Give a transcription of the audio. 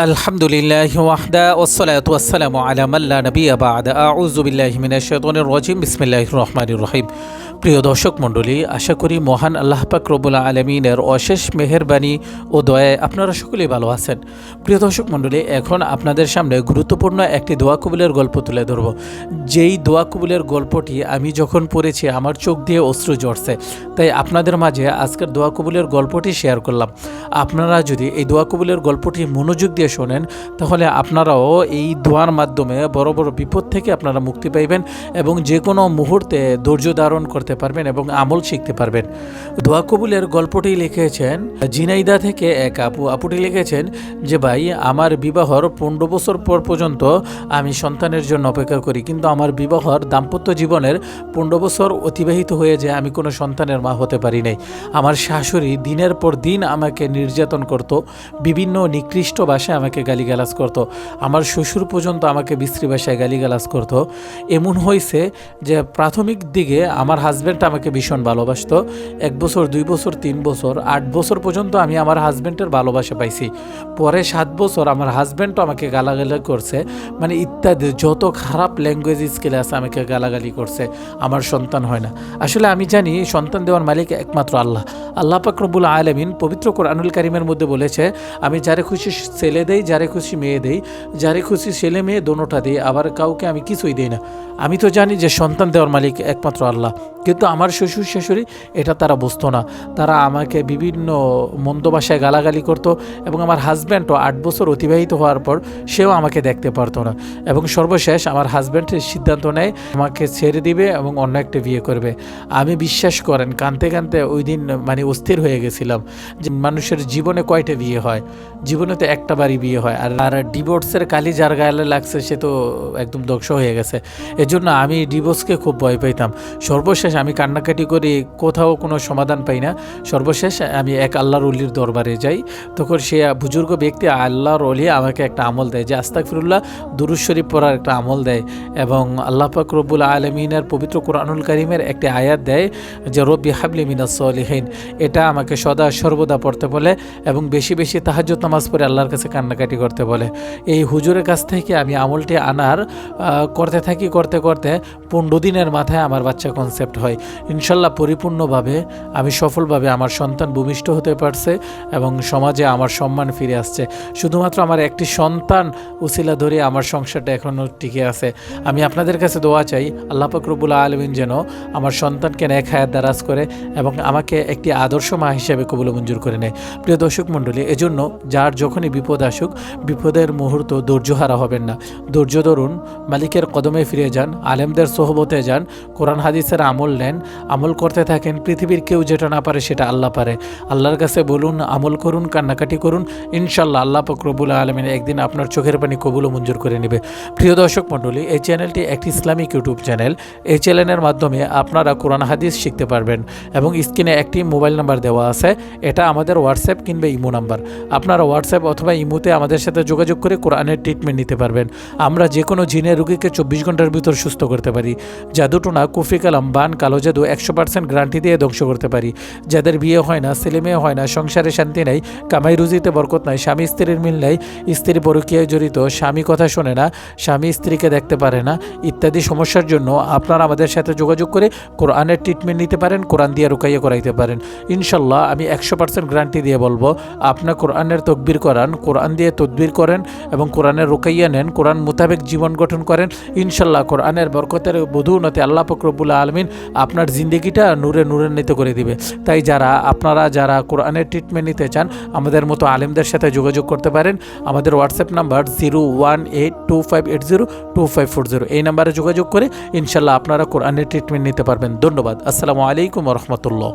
আলহামদুলিল্লাহি ওয়াহদা ওয়াসসালাতু ওয়াসসালামু আলা মান লা নাবিয়্যা বা'দা আউযু বিল্লাহি মিনাশ শাইতানির রাজিম বিসমিল্লাহির রহমানির রহিম। প্রিয় দর্শক মণ্ডলী, আশা করি মহান আল্লাহ পাক রব্বুল আলামিনের অশেষ মেহেরবানি ও দয়ায় আপনারা সকলেই ভালো আছেন। প্রিয় দর্শক মণ্ডলী, এখন আপনাদের সামনে গুরুত্বপূর্ণ একটি দোয়া কবুলের গল্প তুলে ধরব। যেই দোয়া কবুলের গল্পটি আমি যখন পড়েছি আমার চোখ দিয়ে অশ্রু ঝরছে, তাই আপনাদের মাঝে আজকের দোয়া কবুলের গল্পটি শেয়ার করলাম। আপনারা যদি এই দোয়া কবুলের গল্পটি মনোযোগ দিয়ে শোনেন, তাহলে আপনারাও এই দোয়ার মাধ্যমে বড় বড় বিপদ থেকে আপনারা মুক্তি পাইবেন এবং যে কোনো মুহূর্তে ধৈর্য ধারণ করতে পারবেন এবং আমল শিখতে পারবেন। দোয়া কবুলের গল্পটি লিখেছেন ঝিনাইদহ থেকে এক আপুটি লিখেছেন যে, ভাই, আমার বিবাহর 15 বছর পর পর্যন্ত আমি সন্তানের জন্য অপেক্ষা করি, কিন্তু আমার বিবাহর দাম্পত্য জীবনের 15 বছর অতিবাহিত হয়ে যায়, আমি কোনো সন্তানের মা হতে পারি নাই। আমার শাশুড়ি দিনের পর দিন আমাকে নির্যাতন করত, বিভিন্ন নিকৃষ্ট ভাষায় আমাকে গালিগালাজ করত। আমার শ্বশুর পর্যন্ত আমাকে বিশ্রী ভাষায় গালিগালাজ করত। এমন হয়েছে যে প্রাথমিক দিকে আমার হাজব্যান্ড আমাকে ভীষণ ভালোবাসত। 1 বছর, 2 বছর, 3 বছর, 8 বছর পর্যন্ত আমি আমার হাজব্যান্ডের ভালোবাসা পাইছি। পরে 7 বছর আমার হাজব্যান্ডও আমাকে গালাগালি করছে, মানে ইত্যাদি যত খারাপ ল্যাঙ্গুয়েজ স্কিল আছে আমাকে গালাগালি করছে। আমার সন্তান হয় না। আসলে আমি জানি সন্তান দেওয়ার মালিক একমাত্র আল্লাহ। আল্লাহ পাক রব্বুল আলামিন পবিত্র কোরআনুল কারীমের মধ্যে বলেছে, আমি যারে খুশি ছেলে দেই, যারে খুশি মেয়ে দেই, যারে খুশি ছেলে মেয়ে দোনোটা দেই, আবার কাউকে আমি কিছুই দেই না। আমি তো জানি যে সন্তান দেওয়ার মালিক একমাত্র আল্লাহ, কিন্তু আমার শ্বশুর শাশুড়ি এটা তারা বুঝতো না। তারা আমাকে বিভিন্ন মন্দ ভাষায় গালাগালি করতো এবং আমার হাজব্যান্ডও 8 বছর অতিবাহিত হওয়ার পর সেও আমাকে দেখতে পারতো না। এবং সর্বশেষ আমার হাজব্যান্ডের সিদ্ধান্ত নেয় আমাকে ছেড়ে দিবে এবং অন্য একটা বিয়ে করবে। আমি বিশ্বাস করেন কাঁদতে কাঁদতে ওই দিন অস্থির হয়ে গেছিলাম যে মানুষের জীবনে কয়টা বিয়ে হয়, জীবনে তো একটা বারই বিয়ে হয়, আর ডিভোর্সের কালি যার গায়ে লাগছে সে তো একদম ধ্বংস হয়ে গেছে। এজন্য আমি ডিভোর্সকে খুব ভয় পাইতাম। সর্বশেষ আমি কান্নাকাটি করি, কোথাও কোনো সমাধান পাই না। সর্বশেষ আমি এক আল্লাহর ওলির দরবারে যাই। তখন সে বুজুর্গ ব্যক্তি আল্লাহর ওলি আমাকে একটা আমল দেয় যে আস্তাগফিরুল্লাহ দুরূদ শরীফ পড়ার একটা আমল দেয়, এবং আল্লাহ পাক রব্বুল আলামিনের পবিত্র কোরআনুল কারীমের একটি আয়াত দেয় যে রব্বি হাবলি মিনাস সলিহিন। এটা আমাকে সদা সর্বদা পড়তে বলে এবং বেশি বেশি তাহাজ্জুদ নামাজ পড়ে আল্লাহর কাছে কান্নাকাটি করতে বলে। এই হুজুরের কাছ থেকে আমি আমলটি আনার করতে থাকি, করতে করতে 15 দিনের মাথায় আমার বাচ্চা কনসেপ্ট হয়। ইনশাল্লাহ পরিপূর্ণভাবে আমি সফলভাবে আমার সন্তান ভূমিষ্ঠ হতে পারছে এবং সমাজে আমার সম্মান ফিরে আসছে। শুধুমাত্র আমার একটি সন্তান উসিলা ধরে আমার সংসারটা এখনও টিকে আছে। আমি আপনাদের কাছে দোয়া চাই আল্লাহ পাক রব্বুল আলামিন যেন আমার সন্তানকে নেক হায়াত দারাজ করে এবং আমাকে একটি আদর্শ মা হিসেবে কবুল মঞ্জুর করে নেয়। প্রিয় দর্শক মণ্ডলী, এজন্য যার যখনই বিপদ আসুক, বিপদের মুহূর্ত ধৈর্যহারা হবেন না। ধৈর্য ধরুন, মালিকের কদমে ফিরে যান, আলেমদের সোহবতে যান, কোরআন হাদিসের আমল নেন, আমল করতে থাকেন। পৃথিবীর কেউ যেটা না পারে সেটা আল্লাহ পারে। আল্লাহর কাছে বলুন, আমল করুন, কান্নাকাটি করুন। ইনশাল্লাহ আল্লাহ পাক রব্বুল আলামিন একদিন আপনার চোখের পানি কবুল মঞ্জুর করে নেবে। প্রিয় দর্শক মণ্ডলী, এই চ্যানেলটি একটি ইসলামিক ইউটিউব চ্যানেল। এই চ্যানেলের মাধ্যমে আপনারা কোরআন হাদিস শিখতে পারবেন এবং স্ক্রিনে একটি মোবাইল নাম্বার দেওয়া আছে, এটা আমাদের হোয়াটসঅ্যাপ কিংবা ইমো নাম্বার। আপনারা হোয়াটসঅ্যাপ অথবা ইমোতে আমাদের সাথে যোগাযোগ করে কোরআনের ট্রিটমেন্ট নিতে পারবেন। আমরা যে কোনো জিনের রোগীকে 24 ঘন্টার ভিতর সুস্থ করতে পারি। জাদুটোনা, কুফরি কালাম, বান, কালো জাদু 100% গ্যারান্টি দিয়ে ধ্বংস করতে পারি। যাদের বিয়ে হয় না, ছেলে মেয়ে হয় না, সংসারে শান্তি নাই, কামাই রুজিতে বরকত নাই, স্বামী স্ত্রীর মিল নাই, স্ত্রী পরকীয়ায় জড়িত, স্বামী কথা শোনে না, স্বামী স্ত্রীকে দেখতে পারে না, ইত্যাদি সমস্যার জন্য আপনারা আমাদের সাথে যোগাযোগ করে কোরআনের ট্রিটমেন্ট নিতে পারেন, কোরআন দিয়ে রুকাইয়া করাইতে পারেন। ইনশাল্লাহ আমি 100% গ্যারান্টি দিয়ে বলবো, আপনার কোরআনের তকবির করান, কোরআন দিয়ে তদবির করেন এবং কোরআনের রুকাইয়া নেন, কোরআন মোতাবেক জীবন গঠন করেন। ইনশাল্লাহ কোরআনের বরকতের বধূনতে আল্লাহ পাক রব্বুল আলামিন আপনার জিন্দগিটা নূরান্বিত করে দিবে। তাই আপনারা যারা কোরআনের ট্রিটমেন্ট নিতে চান, আমাদের মতো আলেমদের সাথে যোগাযোগ করতে পারেন। আমাদের হোয়াটসঅ্যাপ নাম্বার 018258025440। এই নাম্বারে যোগাযোগ করে ইনশাল্লাহ আপনারা কোরআনের ট্রিটমেন্ট নিতে পারবেন। ধন্যবাদ। আসসালামু আলাইকুম ওয়া রাহমাতুল্লাহ।